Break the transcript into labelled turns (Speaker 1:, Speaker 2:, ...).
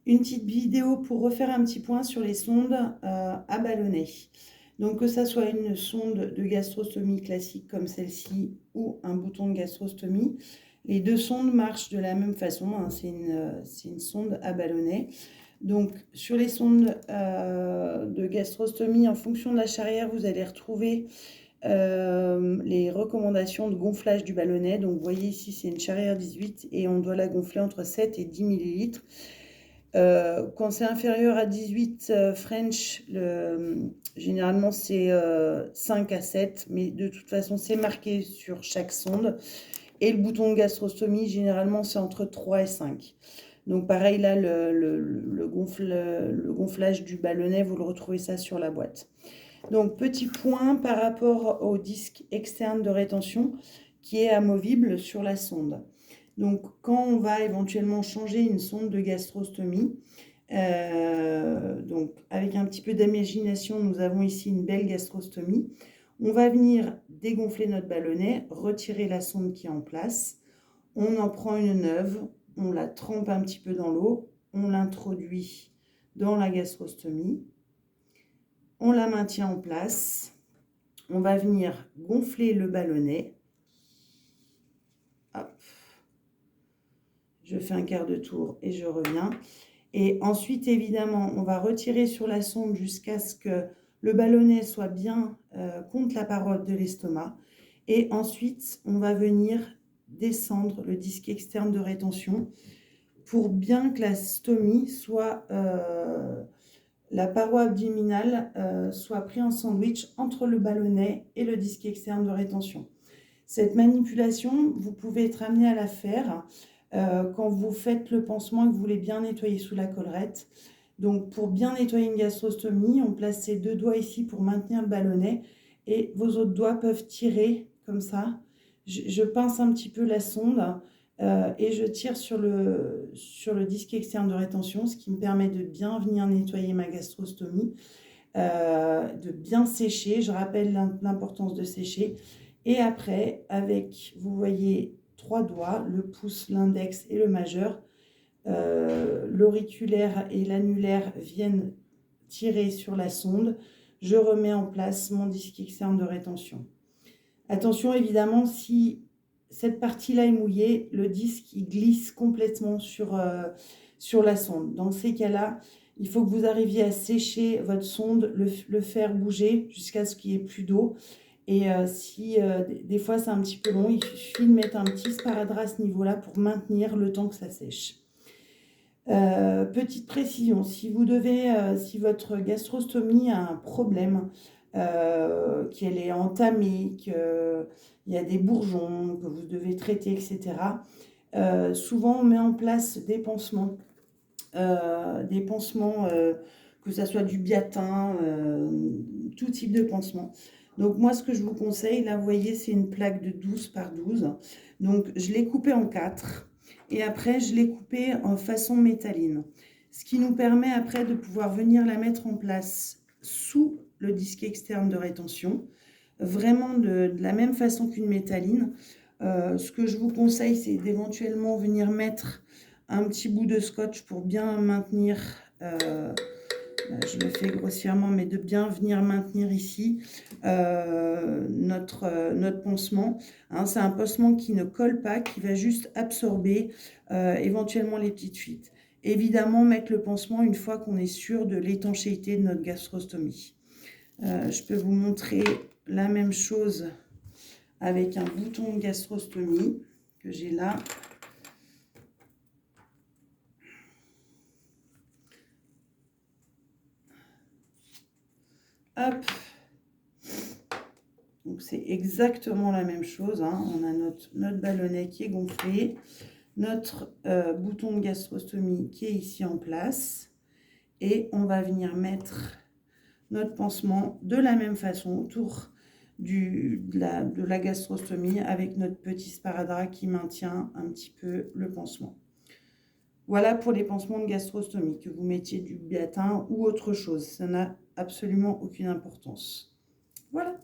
Speaker 1: Une petite vidéo pour refaire un petit point sur les sondes à ballonnet. Donc que ça soit une sonde de gastrostomie classique comme celle-ci ou un bouton de gastrostomie, les deux sondes marchent de la même façon, hein. C'est une sonde à ballonnet. Donc sur les sondes de gastrostomie, en fonction de la charrière, vous allez retrouver les recommandations de gonflage du ballonnet. Donc vous voyez ici, c'est une charrière 18 et on doit la gonfler entre 7 et 10 millilitres. Quand c'est inférieur à 18 French, généralement c'est 5 à 7, mais de toute façon c'est marqué sur chaque sonde. Et le bouton de gastrostomie, généralement c'est entre 3 et 5. Donc pareil là, le gonflage du ballonnet, vous le retrouvez ça sur la boîte. Donc petit point par rapport au disque externe de rétention qui est amovible sur la sonde. Donc, quand on va éventuellement changer une sonde de gastrostomie, donc avec un petit peu d'imagination, nous avons ici une belle gastrostomie. On va venir dégonfler notre ballonnet, retirer la sonde qui est en place. On en prend une neuve, on la trempe un petit peu dans l'eau, on l'introduit dans la gastrostomie, on la maintient en place. On va venir gonfler le ballonnet. Hop. Je fais un quart de tour et je reviens. Et ensuite, évidemment, on va retirer sur la sonde jusqu'à ce que le ballonnet soit bien contre la paroi de l'estomac. Et ensuite, on va venir descendre le disque externe de rétention pour bien que la stomie soit, la paroi abdominale soit prise en sandwich entre le ballonnet et le disque externe de rétention. Cette manipulation, vous pouvez être amené à la faire quand vous faites le pansement et que vous voulez bien nettoyer sous la collerette. Donc pour bien nettoyer une gastrostomie, on place ces deux doigts ici pour maintenir le ballonnet et vos autres doigts peuvent tirer comme ça. Je pince un petit peu la sonde et je tire sur le disque externe de rétention, ce qui me permet de bien venir nettoyer ma gastrostomie, de bien sécher. Je rappelle l'importance de sécher. Et après, avec, vous voyez, 3 doigts, le pouce, l'index et le majeur, l'auriculaire et l'annulaire viennent tirer sur la sonde. Je remets en place mon disque externe de rétention. Attention, évidemment, si cette partie-là est mouillée, le disque il glisse complètement sur la sonde. Dans ces cas-là, il faut que vous arriviez à sécher votre sonde, le faire bouger jusqu'à ce qu'il n'y ait plus d'eau. Et si des fois c'est un petit peu long, il suffit de mettre un petit sparadrap à ce niveau-là pour maintenir le temps que ça sèche. Petite précision, si votre gastrostomie a un problème, qu'elle est entamée, qu'il y a des bourgeons que vous devez traiter, etc., souvent on met en place des pansements, que ça soit du biatin, tout type de pansement. Donc moi, ce que je vous conseille, là, vous voyez, c'est une plaque de 12 par 12. Donc je l'ai coupée en 4 et après, je l'ai coupée en façon métalline. Ce qui nous permet après de pouvoir venir la mettre en place sous le disque externe de rétention, vraiment de la même façon qu'une métalline. Ce que je vous conseille, c'est d'éventuellement venir mettre un petit bout de scotch pour bien maintenir, je le fais grossièrement, mais de bien venir maintenir ici notre pansement. Hein, c'est un pansement qui ne colle pas, qui va juste absorber éventuellement les petites fuites. Évidemment, mettre le pansement une fois qu'on est sûr de l'étanchéité de notre gastrostomie. Je peux vous montrer la même chose avec un bouton de gastrostomie que j'ai là. Hop. Donc c'est exactement la même chose, hein. On a notre ballonnet qui est gonflé, notre bouton de gastrostomie qui est ici en place. Et on va venir mettre notre pansement de la même façon autour de la gastrostomie avec notre petit sparadrap qui maintient un petit peu le pansement. Voilà pour les pansements de gastrostomie, que vous mettiez du biatin ou autre chose. Ça n'a absolument aucune importance. Voilà.